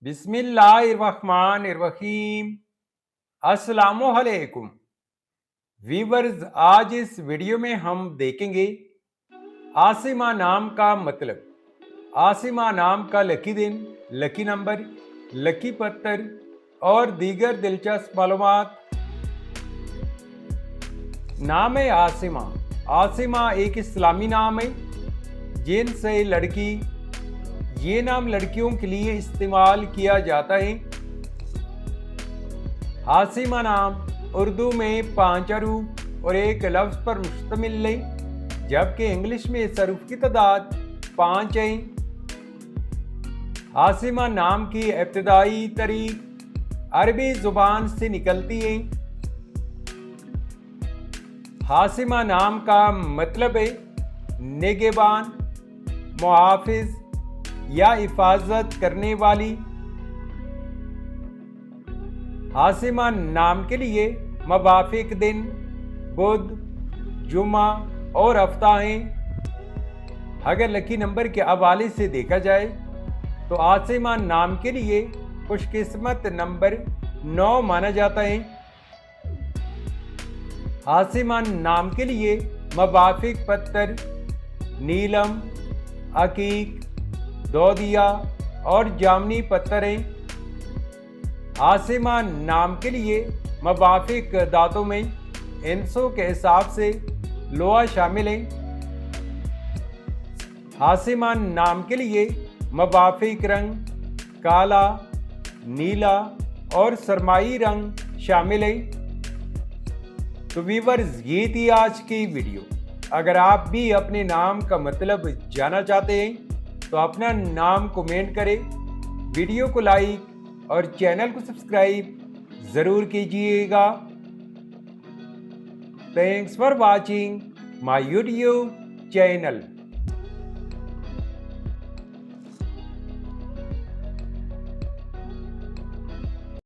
बिस्मिल्लाहिर्रहमानिर्रहीम। अस्सलामुअलैकुम वीवर्स, आज इस वीडियो में हम देखेंगे आसिमा नाम का मतलब। आसिमा नाम का लकी दिन, लकी नंबर, लकी पत्थर और दीगर दिलचस्प मालूमात। नाम है आसिमा। आसिमा एक इस्लामी नाम है जिनसे लड़की, ये नाम लड़कियों के लिए इस्तेमाल किया जाता है। आसिमा नाम उर्दू में 5 हरूफ और एक लफ्ज़ पर मुश्तमिल है, जबकि इंग्लिश में इस हरूफ की तादाद 5 है। आसिमा नाम की इब्तिदाई तारीख अरबी जुबान से निकलती है। आसिमा नाम का मतलब है निगहबान, मुहाफिज या हिफाजत करने वाली। आसिमा नाम के लिए मवाफिक दिन बुध, जुमा और हफ्ता हैं। अगर लकी नंबर के हवाले से देखा जाए तो आसिमा नाम के लिए खुशकिस्मत नंबर 9 माना जाता है। आसिमा नाम के लिए मवाफिक पत्थर नीलम, अकीक, दोदिया और जामनी पत्थर हैं। आसिमा नाम के लिए मवाफिक दांतों में इंसों के हिसाब से लोहा शामिल है। आसिमा नाम के लिए मवाफिक रंग काला, नीला और सरमाई रंग शामिल है। तो व्यूअर्स, ये थी आज की वीडियो। अगर आप भी अपने नाम का मतलब जानना चाहते हैं तो अपना नाम कमेंट करें, वीडियो को लाइक और चैनल को सब्सक्राइब ज़रूर कीजिएगा। Thanks for watching my YouTube channel.